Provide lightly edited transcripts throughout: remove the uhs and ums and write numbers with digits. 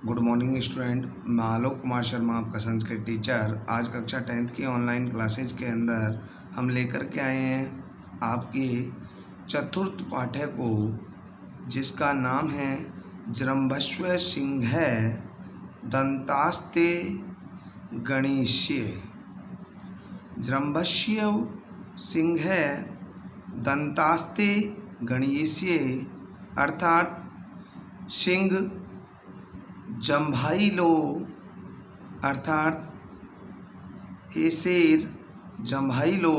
Good morning student. मैं आलोक कुमार शर्मा, आपका Sanskrit teacher. आज कक्षा 10th की ऑनलाइन क्लासेज के अंदर हम लेकर के आए हैं आपकी चतुर्थ पाठ्य को, जिसका नाम है जृंभस्व सिंह दंतास्ते गणेश्य। जृंभस्व सिंह दंतास्ते गणेश्य अर्थात सिंह जम्भाई लो, अर्थात हे शेर जम्भाई लो,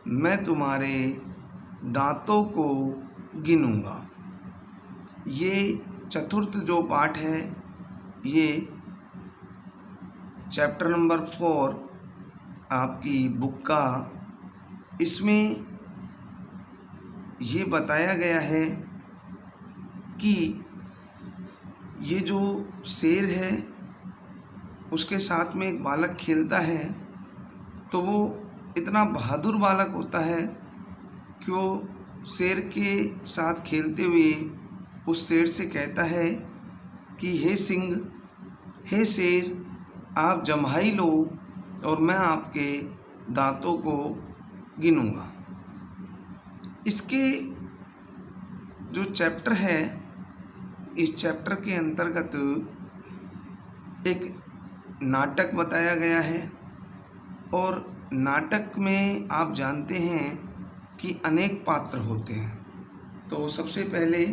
मैं तुम्हारे दांतों को गिनूंगा। ये चतुर्थ जो पाठ है, ये चैप्टर नंबर 4 आपकी बुक का, इसमें ये बताया गया है कि ये जो शेर है उसके साथ में एक बालक खेलता है, तो वो इतना बहादुर बालक होता है कि वो शेर के साथ खेलते हुए उस शेर से कहता है कि हे सिंह, हे शेर, आप जम्हाई लो और मैं आपके दांतों को गिनूंगा। इसके जो चैप्टर है, इस चैप्टर के अंतर्गत एक नाटक बताया गया है, और नाटक में आप जानते हैं कि अनेक पात्र होते हैं। तो सबसे पहले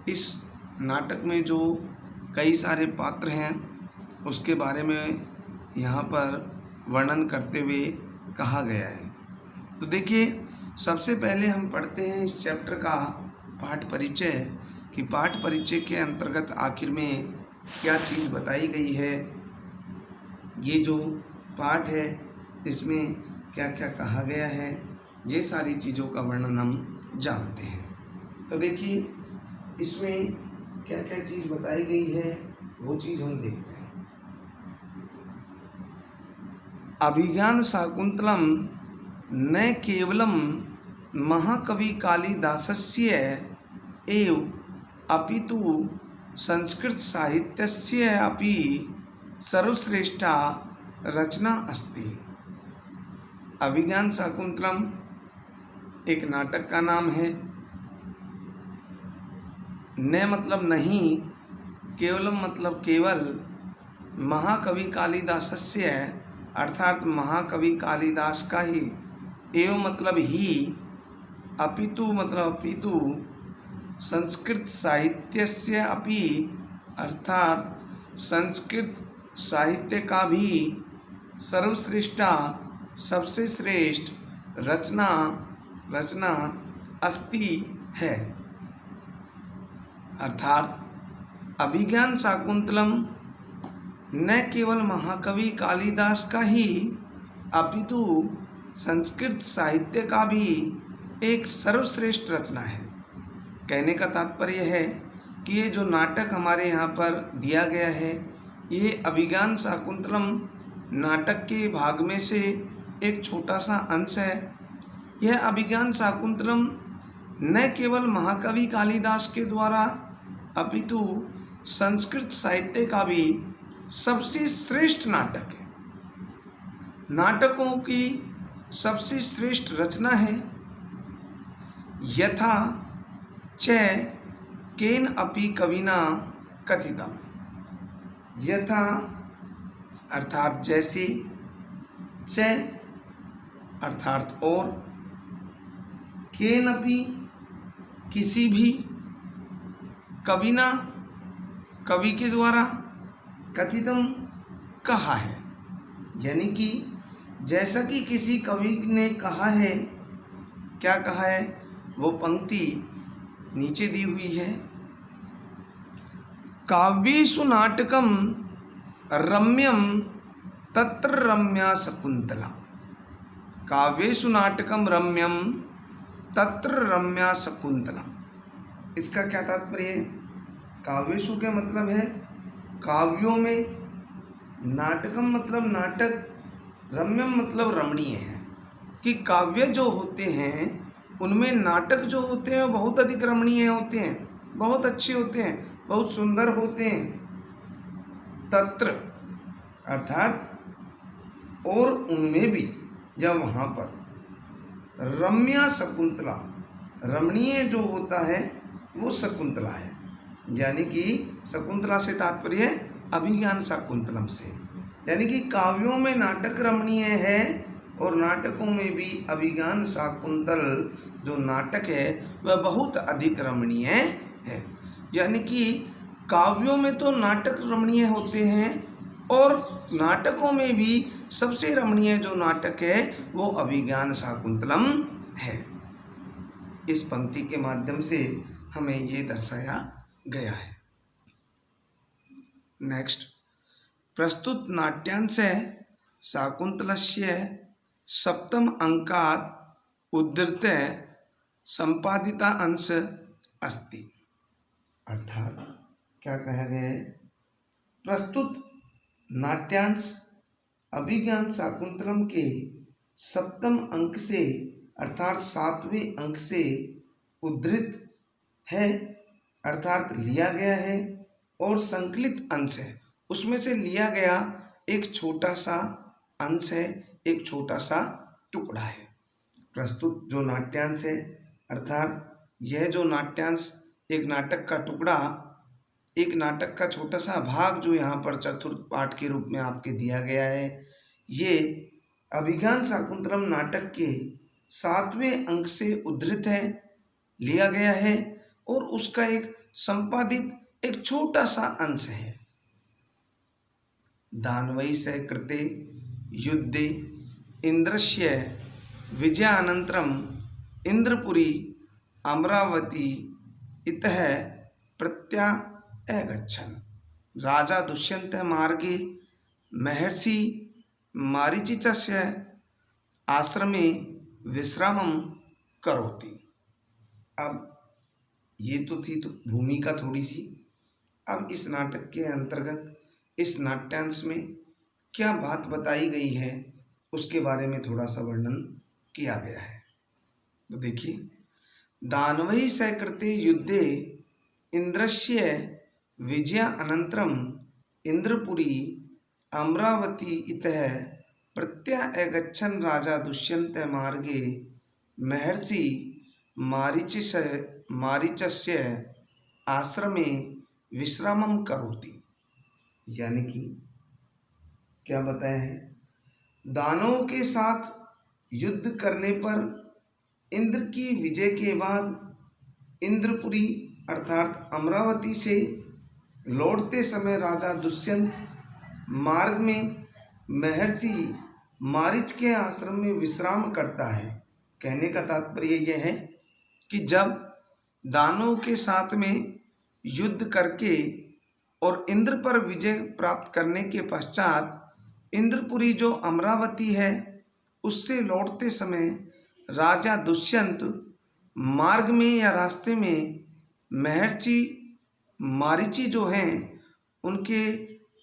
इस नाटक में जो कई सारे पात्र हैं उसके बारे में यहाँ पर वर्णन करते हुए कहा गया है। तो देखिए, सबसे पहले हम पढ़ते हैं इस चैप्टर का पाठ परिचय, कि पाठ परिचय के अंतर्गत आखिर में क्या चीज़ बताई गई है। ये जो पाठ है इसमें क्या क्या कहा गया है, ये सारी चीज़ों का वर्णन हम जानते हैं। तो देखिए, इसमें क्या क्या चीज़ बताई गई है वो चीज़ हम देखते हैं। अभिज्ञान शाकुंतलम न केवलम महाकवि कालिदासस्य एव अपितु संस्कृत साहित्यस्य अपि सर्वश्रेष्ठा रचना अस्ति। अभिज्ञान शाकुंतलम एक नाटक का नाम है। न मतलब नहीं, केवलम मतलब केवल, महाकवि कालिदासस्य अर्थात महाकवि कालिदास का ही, एवं मतलब ही, अपितु मतलब अपितु, संस्कृत साहित्यस्य अपि अर्थात संस्कृत साहित्य का भी, सर्वश्रेष्ठा सबसे श्रेष्ठ, रचना अस्ति है। अर्थात अभिज्ञान शाकुंतलम न केवल महाकवि कालिदास का ही अपितु संस्कृत साहित्य का भी एक सर्वश्रेष्ठ रचना है। कहने का तात्पर्य है कि ये जो नाटक हमारे यहाँ पर दिया गया है, ये अभिज्ञान शाकुंतलम नाटक के भाग में से एक छोटा सा अंश है। यह अभिज्ञान शाकुंतलम न केवल महाकवि कालिदास के द्वारा अपितु संस्कृत साहित्य का भी सबसे श्रेष्ठ नाटक है, नाटकों की सबसे श्रेष्ठ रचना है। यथा च केन अपि कविना कथितम। यथा अर्थात जैसे, च अर्थात और, केन अपि किसी भी, कविना कवि के द्वारा, कथितम कहा है, यानी कि जैसा कि किसी कवि ने कहा है। क्या कहा है? वो पंक्ति नीचे दी हुई है। काव्येषु नाटकम रम्यम तत्र रम्या शकुंतला। काव्येषु नाटकम रम्यम तत्र रम्या शकुंतला। इसका क्या तात्पर्य है? काव्येषु के मतलब है काव्यों में, नाटकम मतलब नाटक, रम्यम मतलब रमणीय है, कि काव्य जो होते हैं उनमें नाटक जो होते हैं वो बहुत अधिक रमणीय होते हैं, बहुत अच्छे होते हैं, बहुत सुंदर होते हैं। तत्र अर्थात और उनमें भी, या वहाँ पर रम्या शकुंतला, रमणीय जो होता है वो शकुंतला है। यानी कि शकुंतला से तात्पर्य है अभिज्ञान शाकुंतलम से, यानी कि काव्यों में नाटक रमणीय है और नाटकों में भी अभिज्ञान शाकुंतल जो नाटक है वह बहुत अधिक रमणीय है। यानी कि काव्यों में तो नाटक रमणीय होते हैं और नाटकों में भी सबसे रमणीय जो नाटक है वो अभिज्ञान शाकुंतलम है। इस पंक्ति के माध्यम से हमें ये दर्शाया गया है। नेक्स्ट, प्रस्तुत नाट्यांश शाकुंतलस्य सप्तम अंकात् उद्धृत्य संपादिता अंश अस्ति। अर्थात क्या कहा गया है, प्रस्तुत नाट्यांश अभिज्ञान शाकुंतलम के सप्तम अंक से अर्थात 7वें अंक से उद्धृत है, अर्थात लिया गया है, और संकलित अंश है, उसमें से लिया गया एक छोटा सा अंश है, एक छोटा सा टुकड़ा है। प्रस्तुत जो नाट्यांश है अर्थात यह जो नाट्यांश एक नाटक का टुकड़ा, एक नाटक का छोटा सा भाग जो यहाँ पर चतुर्थ पाठ के रूप में आपके दिया गया है, ये अभिज्ञान शाकुंतलम नाटक के 7वें अंक से उद्धृत है, लिया गया है, और उसका एक संपादित एक छोटा सा अंश है। दानवै सह कृते युद्धे इंद्रस्य विजयानन्तरम इंद्रपुरी अमरावती इतः प्रत्यागच्छन् राजा दुष्यंत मार्गे महर्षि मारीचितस्य आश्रमे विश्रामं करोति। अब ये तो थी तो भूमिका थोड़ी सी। अब इस नाटक के अंतर्गत इस नाट्यांश में क्या बात बताई गई है उसके बारे में थोड़ा सा वर्णन किया गया है। तो देखिए, दानवै सह कृते युद्धे इंद्रस्य विजया अनंतरम इंद्रपुरी अमरावती इतः प्रत्यागच्छन् राजा दुष्यंत मार्गे महर्षि मारीचस्य आश्रमे विश्रामं करोति। यानी कि क्या बताया है, दानवों के साथ युद्ध करने पर इंद्र की विजय के बाद इंद्रपुरी अर्थात अमरावती से लौटते समय राजा दुष्यंत मार्ग में महर्षि मारीच के आश्रम में विश्राम करता है। कहने का तात्पर्य यह है कि जब दानवों के साथ में युद्ध करके और इंद्र पर विजय प्राप्त करने के पश्चात इंद्रपुरी जो अमरावती है उससे लौटते समय राजा दुष्यंत मार्ग में या रास्ते में महर्षि मारीची जो हैं उनके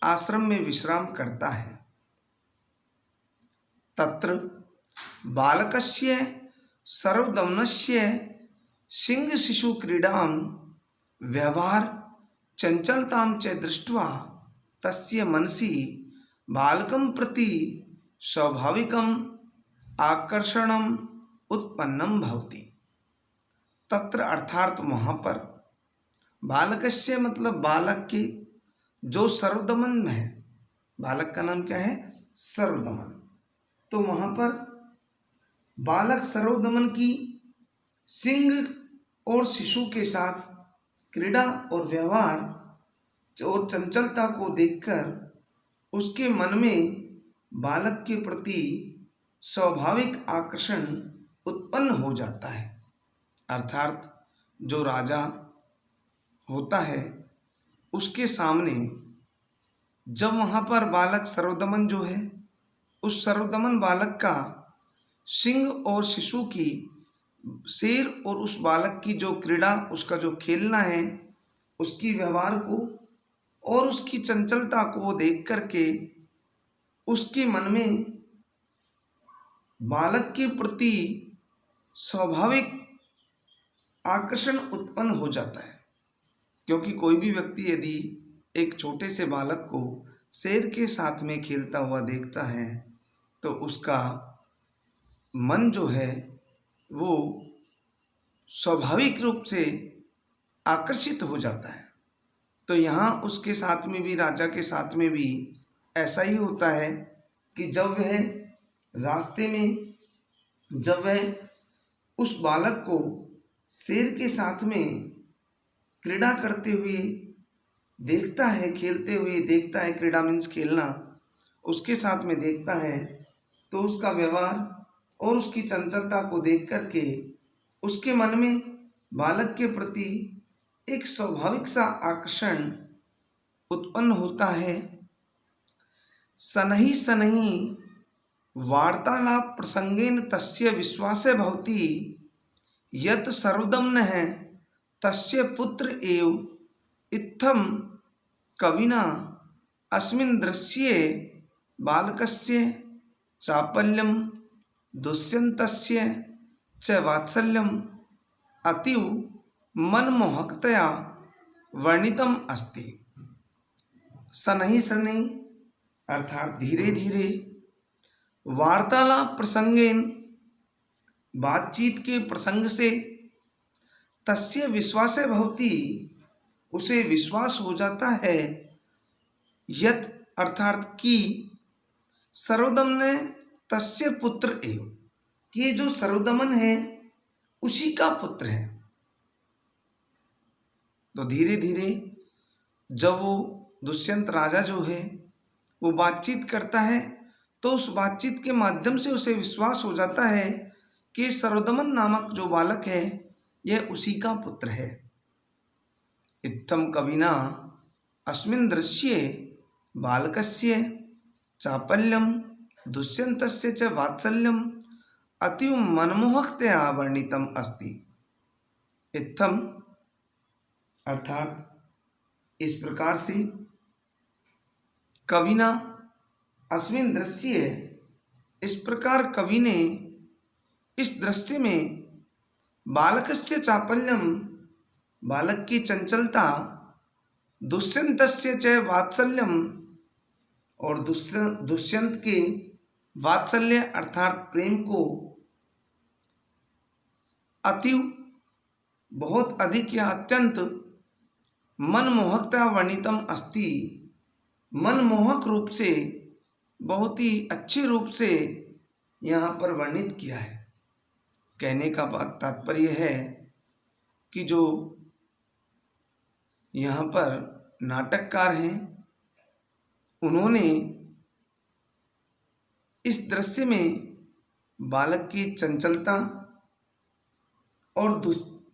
आश्रम में विश्राम करता है। तत्र बालकस्य सर्वदमनस्य सिंह शिशु क्रीडां व्यवहार चंचलतां च दृष्ट्वा तस्य मनसि बालकं प्रति स्वाभाविकम् आकर्षणम् उत्पन्नं भवति। तत्र अर्थात वहाँ पर बालकस्य मतलब बालक के जो सर्वदमन है, बालक का नाम क्या है, सर्वदमन। तो वहाँ पर बालक सर्वदमन की सिंह और शिशु के साथ क्रीड़ा और व्यवहार और चंचलता को देखकर उसके मन में बालक के प्रति स्वाभाविक आकर्षण उत्पन्न हो जाता है। अर्थात जो राजा होता है उसके सामने जब वहाँ पर बालक सर्वदमन जो है, उस सर्वदमन बालक का सिंह और शिशु की, शेर और उस बालक की जो क्रीड़ा, उसका जो खेलना है, उसकी व्यवहार को और उसकी चंचलता को देख करके उसके मन में बालक के प्रति स्वाभाविक आकर्षण उत्पन्न हो जाता है। क्योंकि कोई भी व्यक्ति यदि एक छोटे से बालक को शेर के साथ में खेलता हुआ देखता है तो उसका मन जो है वो स्वाभाविक रूप से आकर्षित हो जाता है। तो यहाँ उसके साथ में भी, राजा के साथ में भी ऐसा ही होता है कि जब वह रास्ते में, जब वह उस बालक को शेर के साथ में क्रीड़ा करते हुए देखता है, खेलते हुए देखता है, क्रीड़ा मीन्स खेलना, उसके साथ में देखता है, तो उसका व्यवहार और उसकी चंचलता को देख करके उसके मन में बालक के प्रति एक स्वाभाविक सा आकर्षण उत्पन्न होता है। शनैः शनैः वार्तालाप प्रसंगेन तस्य विश्वासे भवति यत् सर्वदम्नः तस्य पुत्र एव इत्थं कविना अस्मिन् दृश्ये बालकस्य चापल्यं दुष्यन्तस्य च वात्सल्यम् अतीव मनमोहकतया वर्णितम् अस्ति। शनैः शनैः अर्थात धीरे धीरे, वार्तालाप प्रसंगेन बातचीत के प्रसंग से, तस्य विश्वासे भवति उसे विश्वास हो जाता है, यत् अर्थात कि सर्वदमन तस्य पुत्र एव, कि जो सर्वदमन है उसी का पुत्र है। तो धीरे धीरे जब वो दुष्यंत राजा जो है वो बातचीत करता है तो उस बातचीत के माध्यम से उसे विश्वास हो जाता है कि सर्वदमन नामक जो बालक है यह उसी का पुत्र है। इत्थम कविना अस्मिन् दृश्ये बालकस्य चापल्यम दुष्यन्तस्य च वात्सल्यम अतीव मनमोहकतया वर्णितम अस्ति। इत्थम अर्थात इस प्रकार से, कविना अस्मिन् दृश्ये, इस प्रकार कवि ने इस दृश्य में बालकस्य चापल्यम, बालक की चंचलता, दुष्यंतस्य च वात्सल्यम, और दुष्यंत के वात्सल्य अर्थात प्रेम को, अतीव बहुत अधिक या अत्यंत, मनमोहकता वर्णितम अस्ति, मनमोहक रूप से, बहुत ही अच्छे रूप से यहाँ पर वर्णित किया है। कहने का बात तात्पर्य है कि जो यहाँ पर नाटककार हैं उन्होंने इस दृश्य में बालक की चंचलता और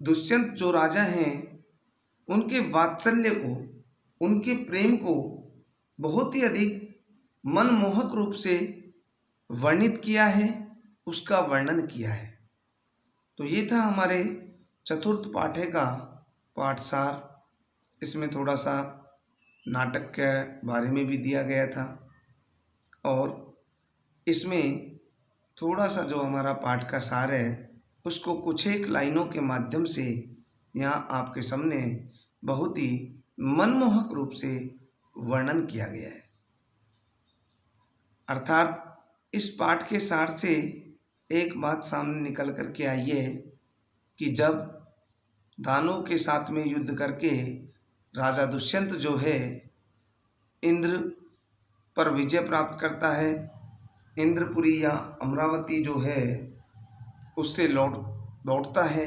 दुष्यंत जो राजा हैं उनके वात्सल्य को, उनके प्रेम को बहुत ही अधिक मनमोहक रूप से वर्णित किया है, उसका वर्णन किया है। तो ये था हमारे चतुर्थ पाठ्य का पाठसार। इसमें थोड़ा सा नाटक के बारे में भी दिया गया था और इसमें थोड़ा सा जो हमारा पाठ का सार है उसको कुछ एक लाइनों के माध्यम से यहाँ आपके सामने बहुत ही मनमोहक रूप से वर्णन किया गया है। अर्थात इस पाठ के सार से एक बात सामने निकल कर के आई है कि जब दानवों के साथ में युद्ध करके राजा दुष्यंत जो है इंद्र पर विजय प्राप्त करता है, इंद्रपुरी या अमरावती जो है उससे लौटता है,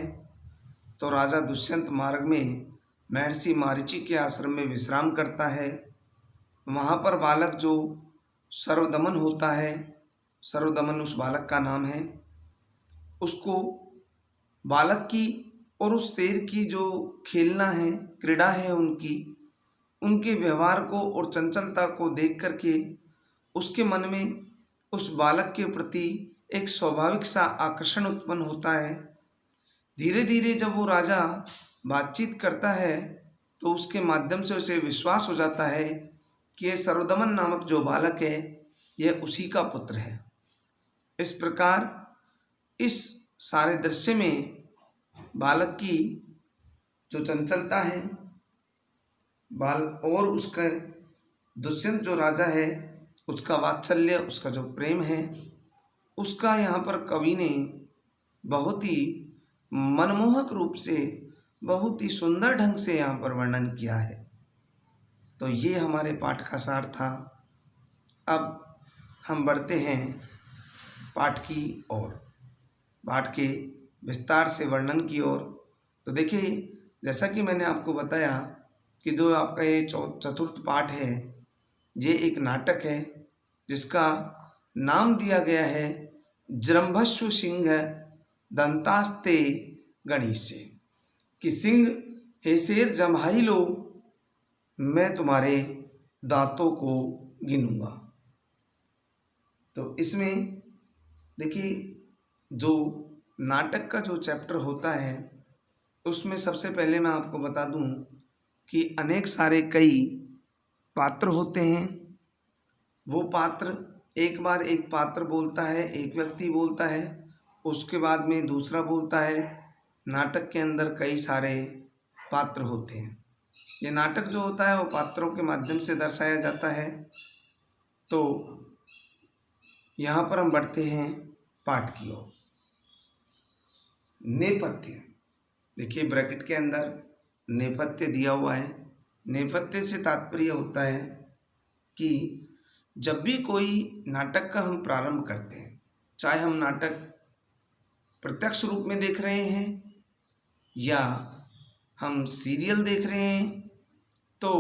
तो राजा दुष्यंत मार्ग में महर्षि मारीचि के आश्रम में विश्राम करता है। वहाँ पर बालक जो सर्वदमन होता है, सर्वदमन उस बालक का नाम है, उसको बालक की और उस शेर की जो खेलना है, क्रीड़ा है उनकी, उनके व्यवहार को और चंचलता को देख करके उसके मन में उस बालक के प्रति एक स्वाभाविक सा आकर्षण उत्पन्न होता है। धीरे धीरे जब वो राजा बातचीत करता है तो उसके माध्यम से उसे विश्वास हो जाता है कि यह सर्वदमन नामक जो बालक है यह उसी का पुत्र है। इस प्रकार इस सारे दृश्य में बालक की जो चंचलता है, बाल और उसका दुष्यंत जो राजा है उसका वात्सल्य, उसका जो प्रेम है, उसका यहाँ पर कवि ने बहुत ही मनमोहक रूप से, बहुत ही सुंदर ढंग से यहाँ पर वर्णन किया है। तो ये हमारे पाठ का सार था। अब हम बढ़ते हैं पाठ की ओर, पाठ के विस्तार से वर्णन की ओर। तो देखिए, जैसा कि मैंने आपको बताया कि जो आपका ये चतुर्थ पाठ है, ये एक नाटक है जिसका नाम दिया गया है जृंभस्व सिंह दंतास्ते गणेश से, कि सिंह हे शेर जम्हाई लो, मैं तुम्हारे दांतों को गिनूंगा। तो इसमें देखिए, जो नाटक का जो चैप्टर होता है उसमें सबसे पहले मैं आपको बता दूं कि अनेक सारे कई पात्र होते हैं। वो पात्र, एक बार एक पात्र बोलता है, एक व्यक्ति बोलता है, उसके बाद में दूसरा बोलता है। नाटक के अंदर कई सारे पात्र होते हैं। ये नाटक जो होता है वो पात्रों के माध्यम से दर्शाया जाता है। तो यहाँ पर हम बढ़ते हैं पाठ की ओर। नेपथ्य, देखिए ब्रैकेट के अंदर नेपथ्य दिया हुआ है। नेपथ्य से तात्पर्य होता है कि जब भी कोई नाटक का हम प्रारंभ करते हैं, चाहे हम नाटक प्रत्यक्ष रूप में देख रहे हैं या हम सीरियल देख रहे हैं, तो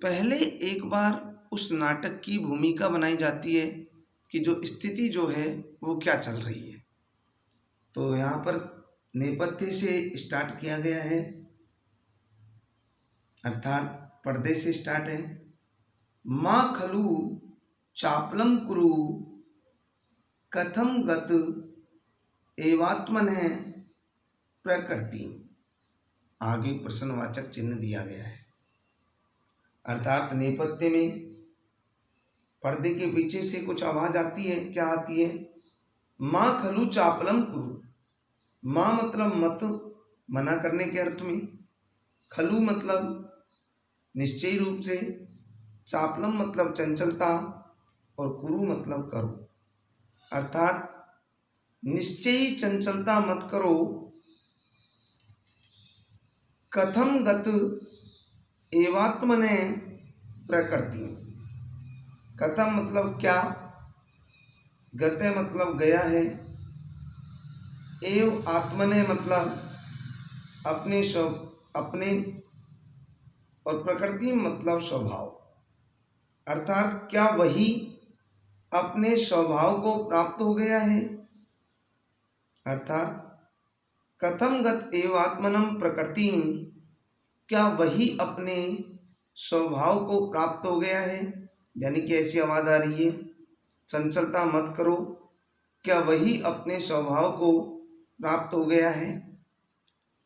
पहले एक बार उस नाटक की भूमिका बनाई जाती है कि जो स्थिति जो है वो क्या चल रही है। तो यहाँ पर नेपथ्य से स्टार्ट किया गया है, अर्थात पर्दे से स्टार्ट है। माँ खलु चापलम कुरु कथम गत एवात्मन है प्रकृति, आगे प्रश्नवाचक चिन्ह दिया गया है। अर्थात नेपथ्य में पर्दे के पीछे से कुछ आवाज आती है। क्या आती है? माँ खलु चापलम कुरु। माँ मतलब मत, मना करने के अर्थ में। खलु मतलब निश्चयी रूप से। चापलम मतलब चंचलता, और कुरु मतलब करो। अर्थात निश्चयी चंचलता मत करो। कथम गत एवात्मने प्रकृति। कथम मतलब क्या, गते मतलब गया है, एव आत्मने मतलब अपने अपने, और प्रकृति मतलब स्वभाव। अर्थात क्या वही अपने स्वभाव को प्राप्त हो गया है। अर्थात कथम गत एव आत्मनम प्रकृतिम, क्या वही अपने स्वभाव को प्राप्त हो गया है। यानी कि ऐसी आवाज आ रही है, चंचलता मत करो, क्या वही अपने स्वभाव को प्राप्त हो गया है।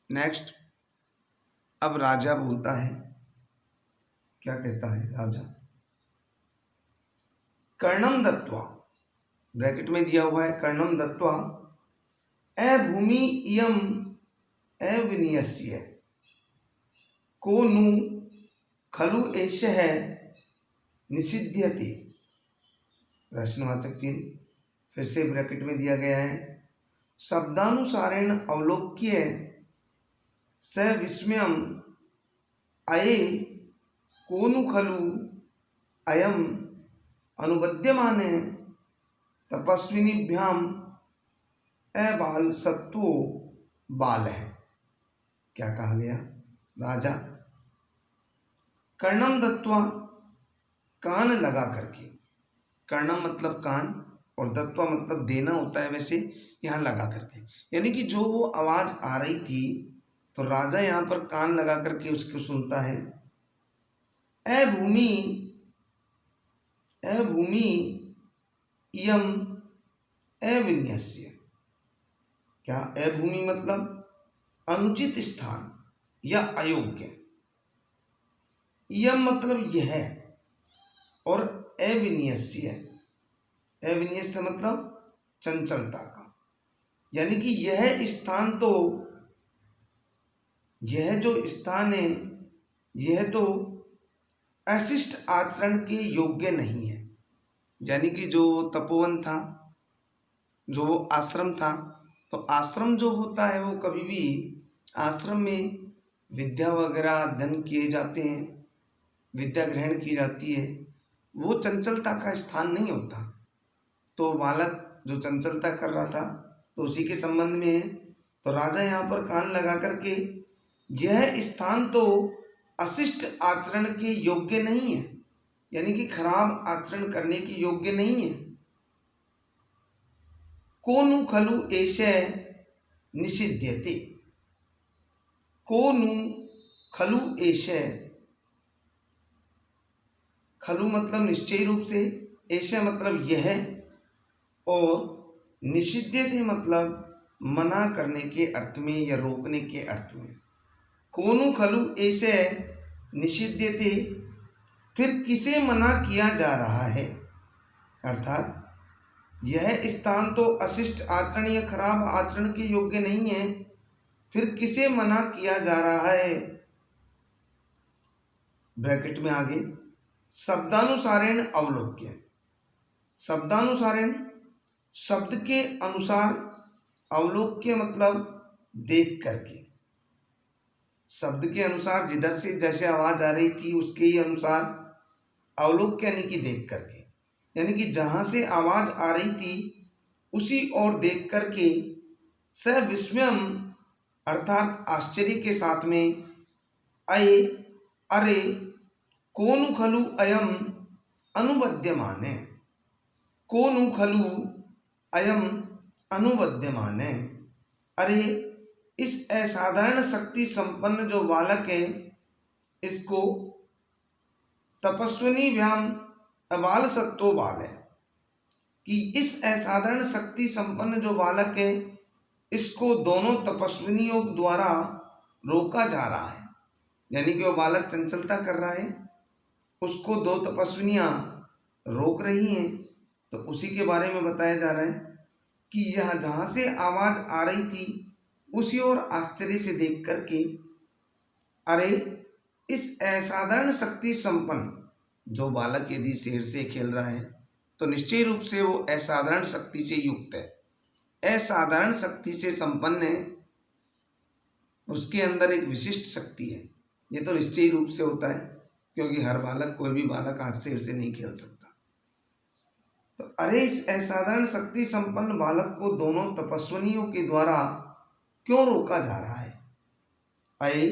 नेक्स्ट, अब राजा बोलता है। क्या कहता है राजा? कर्णम दत्वा, ब्रैकेट में दिया हुआ है कर्णम दत्वा अभूमि इयम अविनियस्य को नु खलु एषः निषिध्यते। प्रश्नवाचक चिन्ह फिर से ब्रैकेट में दिया गया है। शब्दानुसारेण अवलोक्य स विस्मयम अये कोनु खलु अयम अनुबध्यमाने तपस्विनीभ्याम अबाल सत्वो बाल है। क्या कहा गया? राजा कर्णम दत्वा, कान लगा करके। कर्णम मतलब कान, और दत्वा मतलब देना होता है, वैसे यहाँ लगा करके। यानी कि जो वो आवाज आ रही थी तो राजा यहाँ पर कान लगा करके उसको सुनता है। अभूमि, अभूमि इयम अविन्यस्य। क्या? अभूमि मतलब अनुचित स्थान या अयोग्य। इयम मतलब यह, और अविन्यस्य, अविन्यस्य मतलब चंचलता का। यानी कि यह स्थान तो, यह जो स्थान है, यह तो अशिष्ट आचरण के योग्य नहीं है। यानी कि जो तपोवन था, जो वो आश्रम था, तो आश्रम जो होता है वो कभी भी, आश्रम में विद्या वगैरह अध्ययन किए जाते हैं, विद्या ग्रहण की जाती है, वो चंचलता का स्थान नहीं होता। तो बालक जो चंचलता कर रहा था तो उसी के संबंध में है। तो राजा यहाँ पर कान लगा करके, यह स्थान तो अशिष्ट आचरण के योग्य नहीं है, यानी कि खराब आचरण करने के योग्य नहीं है। को नु खलु एषे निषिध्यते। को नु खलु एषे, खलु मतलब निश्चय रूप से, ऐसे मतलब यह, और निषिध्यते मतलब मना करने के अर्थ में या रोकने के अर्थ में। कोनु खलु ऐसे निषिध्यते, फिर किसे मना किया जा रहा है, अर्थात यह स्थान तो अशिष्ट आचरण या खराब आचरण के योग्य नहीं है, फिर किसे मना किया जा रहा है। ब्रैकेट में आगे शब्दानुसारेण अवलोक्य। शब्दानुसारेण शब्द के अनुसार, अवलोक्य मतलब देख करके। शब्द के अनुसार जिधर से जैसे आवाज आ रही थी उसके ही अनुसार, अवलोक्य यानी कि देख करके, यानी कि जहां से आवाज आ रही थी उसी ओर देख करके, स विस्मयम अर्थात आश्चर्य के साथ में, अये अरे, कोनु खलु अयम अनुवद्यमाने। कोनु खलु अयम अनुवद्यमाने, अरे इस असाधारण शक्ति संपन्न जो बालक है, इसको तपस्विनी व्याम अबाल सत्तो बाल है, कि इस असाधारण शक्ति संपन्न जो बालक है, इसको दोनों तपस्विनियों द्वारा रोका जा रहा है। यानी कि वो बालक चंचलता कर रहा है, उसको दो तपस्विनियां रोक रही हैं। तो उसी के बारे में बताया जा रहा है कि यह जहां से आवाज आ रही थी उसी ओर आश्चर्य से देख करके, अरे इस असाधारण शक्ति संपन्न जो बालक यदि शेर से खेल रहा है तो निश्चय रूप से वो असाधारण शक्ति से युक्त है, असाधारण शक्ति से संपन्न है, उसके अंदर एक विशिष्ट शक्ति है। ये तो निश्चय रूप से होता है, क्योंकि हर बालक, कोई भी बालक आज शेर से नहीं खेल सकता। तो अरे इस असाधारण शक्ति संपन्न बालक को दोनों तपस्विनियों के द्वारा क्यों रोका जा रहा है। अये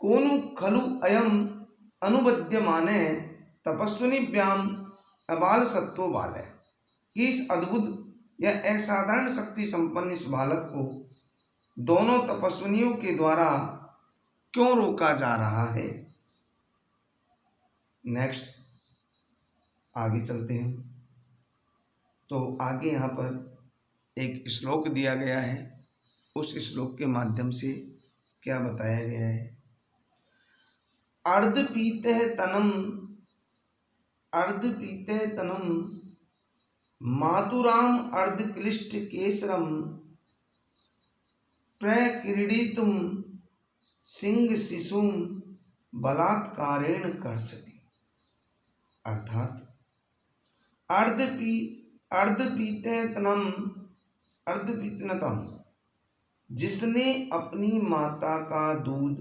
कोनु खलु अयम अनुबद्यमाने तपस्विनीभ्याम अबाल सत्तो बाल है, कि इस अद्भुत या असाधारण शक्ति संपन्न इस बालक को दोनों तपस्विनियों के द्वारा क्यों रोका जा रहा है। नेक्स्ट आगे चलते हैं। तो आगे यहाँ पर एक श्लोक दिया गया है, उस श्लोक के माध्यम से क्या बताया गया है। अर्धपीतः तनम मातुराम अर्धक्लिष्ट केसरम प्रक्रीडितुम सिंह शिशुम बलात्कारेण कर्षति। अर्थात अर्धपीतनतम, जिसने अपनी माता का दूध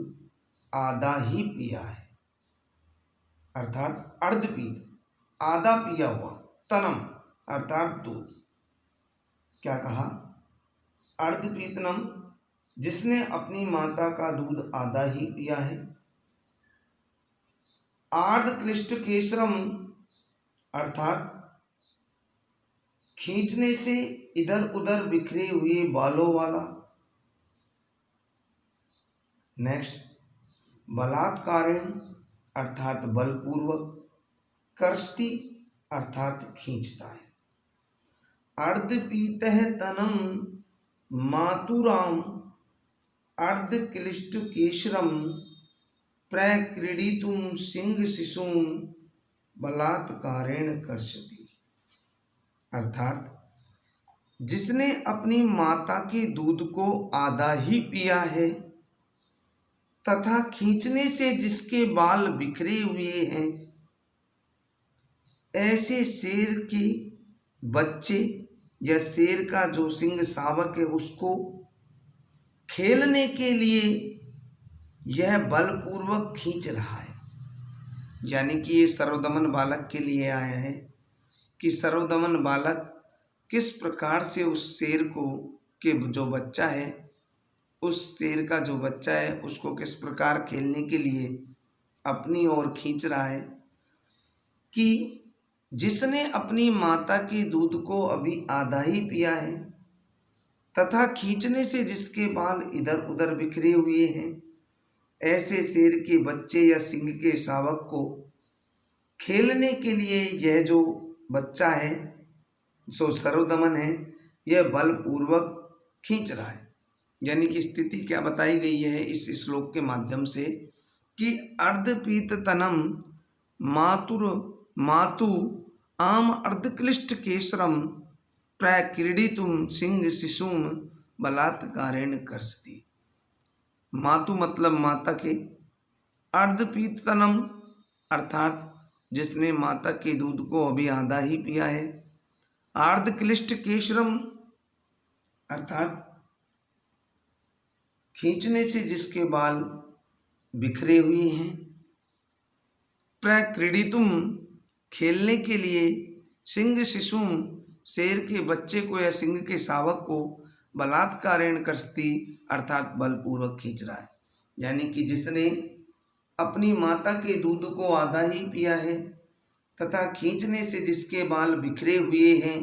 आधा ही पिया है, अर्थात अर्धपीत आधा पिया हुआ, तनम अर्थात दूध। क्या कहा, अर्धपीतनम जिसने अपनी माता का दूध आधा ही पिया है, आर्धक्लिष्ट केसरम अर्थात खींचने से इधर उधर बिखरे हुए बालों वाला। नेक्स्ट बलात्कारेण अर्थात बलपूर्वक, कर्षति अर्थात खींचता है। अर्धपीतः तनम मातुराम अर्धक्लिष्ट केशरम प्रक्रीडितुम सिंह शिशुम बलात्कारेण कर्षति। अर्थात जिसने अपनी माता के दूध को आधा ही पिया है, तथा खींचने से जिसके बाल बिखरे हुए हैं, ऐसे शेर के बच्चे या शेर का जो सिंह शावक है उसको खेलने के लिए यह बलपूर्वक खींच रहा है। यानी कि ये सर्वदमन बालक के लिए आया है कि सर्वदमन बालक किस प्रकार से उस शेर को के जो बच्चा है, उस शेर का जो बच्चा है उसको किस प्रकार खेलने के लिए अपनी ओर खींच रहा है। कि जिसने अपनी माता के दूध को अभी आधा ही पिया है तथा खींचने से जिसके बाल इधर उधर बिखरे हुए हैं, ऐसे शेर के बच्चे या सिंह के शावक को खेलने के लिए यह जो बच्चा है जो सर्वदमन है, यह बलपूर्वक खींच रहा है। यानी कि स्थिति क्या बताई गई है इस श्लोक के माध्यम से कि अर्धपीत तनम मातु आम अर्धक्लिष्ट केसरम प्रक्रीडितुम सिंह शिशुम बलात्कारेण कर्षति। मातु मतलब माता के, अर्धपीत तनम अर्थात जिसने माता के दूध को अभी आधा ही पिया है, अर्धक्लिष्ट केशरम अर्थात खींचने से जिसके बाल बिखरे हुए हैं, प्रक्रीडितुम खेलने के लिए, सिंह शिशुम शेर के बच्चे को या सिंह के शावक को बलात्कारेण कर्षति अर्थात बलपूर्वक खींच रहा है। यानी कि जिसने अपनी माता के दूध को आधा ही पिया है तथा खींचने से जिसके बाल बिखरे हुए हैं,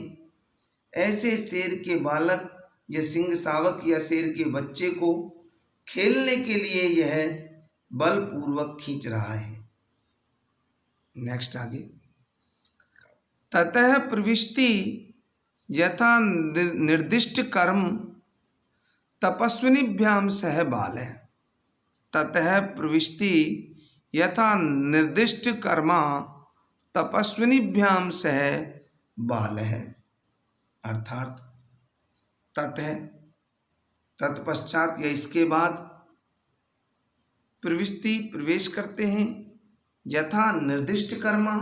ऐसे शेर के बालक या सिंह शावक या शेर के बच्चे को खेलने के लिए यह बलपूर्वक खींच रहा है। नेक्स्ट आगे, ततः प्रविष्टि यथा निर्दिष्ट कर्म तपस्विनीभ्याम सह बालः। ततः प्रविष्टि यथा निर्दिष्ट कर्मा तपस्विनीभ्याम सह बालः अर्थात ततः तत्पश्चात या इसके बाद प्रविष्टि प्रवेश करते हैं, यथा निर्दिष्ट कर्मा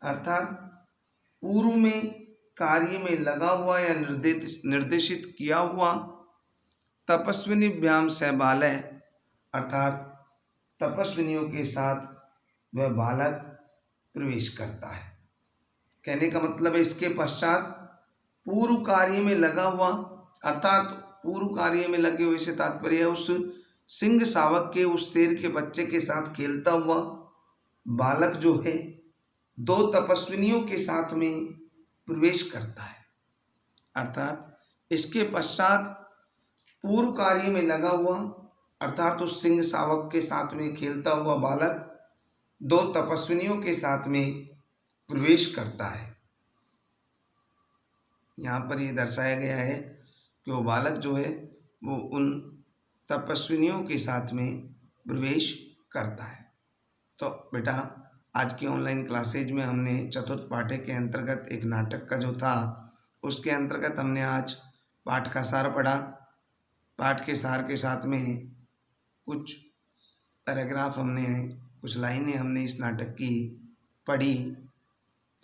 अर्थात पूर्व में कार्य में लगा हुआ या निर्देशित किया हुआ, तपस्विनीभ्याम सह बालः अर्थात तपस्विनियों के साथ वह बालक प्रवेश करता है। कहने का मतलब है इसके पश्चात पूर्व कार्य में लगा हुआ अर्थात पूर्व कार्य में लगे हुए से तात्पर्य उस सिंह शावक के उस शेर के बच्चे के साथ खेलता हुआ बालक जो है दो तपस्विनियों के साथ में प्रवेश करता है। अर्थात इसके पश्चात पूर्व कार्य में लगा हुआ अर्थात उस सिंह शावक के साथ में खेलता हुआ बालक दो तपस्विनियों के साथ में प्रवेश करता है। यहाँ पर ये दर्शाया गया है कि वो बालक जो है वो उन तपस्विनियों के साथ में प्रवेश करता है। तो बेटा आज की ऑनलाइन क्लासेज में हमने चतुर्थ पाठ्य के अंतर्गत एक नाटक का जो था उसके अंतर्गत हमने आज पाठ का सार पढ़ा। पाठ के सार के साथ में कुछ पैराग्राफ हमने कुछ लाइनें हमने इस नाटक की पढ़ी।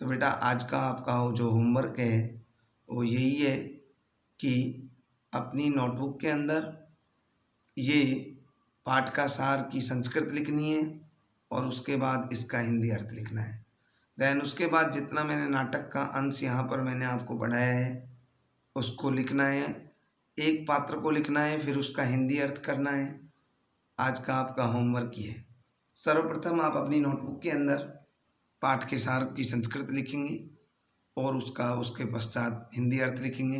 तो बेटा आज का आपका जो होमवर्क है वो यही है कि अपनी नोटबुक के अंदर ये पाठ का सार की संस्कृत लिखनी है और उसके बाद इसका हिंदी अर्थ लिखना है। देन उसके बाद जितना मैंने नाटक का अंश यहाँ पर मैंने आपको पढ़ाया है उसको लिखना है, एक पात्र को लिखना है, फिर उसका हिंदी अर्थ करना है। आज का आपका होमवर्क ये है। सर्वप्रथम आप अपनी नोटबुक के अंदर पाठ के सार की संस्कृत लिखेंगे और उसके पश्चात हिंदी अर्थ लिखेंगे।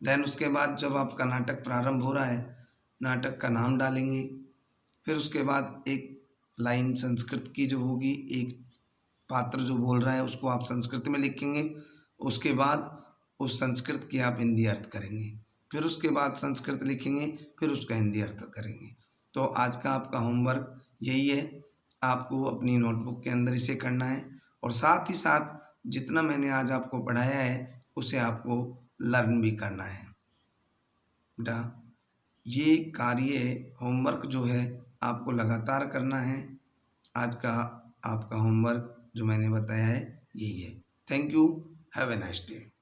देन उसके बाद जब आपका नाटक प्रारंभ हो रहा है नाटक का नाम डालेंगे, फिर उसके बाद एक लाइन संस्कृत की जो होगी, एक पात्र जो बोल रहा है उसको आप संस्कृत में लिखेंगे, उसके बाद उस संस्कृत की आप हिंदी अर्थ करेंगे, फिर उसके बाद संस्कृत लिखेंगे, फिर उसका हिंदी अर्थ करेंगे। तो आज का आपका होमवर्क यही है, आपको अपनी नोटबुक के अंदर इसे करना है और साथ ही साथ जितना मैंने आज आपको पढ़ाया है उसे आपको लर्न भी करना है। बेटा ये कार्य होमवर्क जो है आपको लगातार करना है। आज का आपका होमवर्क जो मैंने बताया है यही है। Thank you, have a nice day.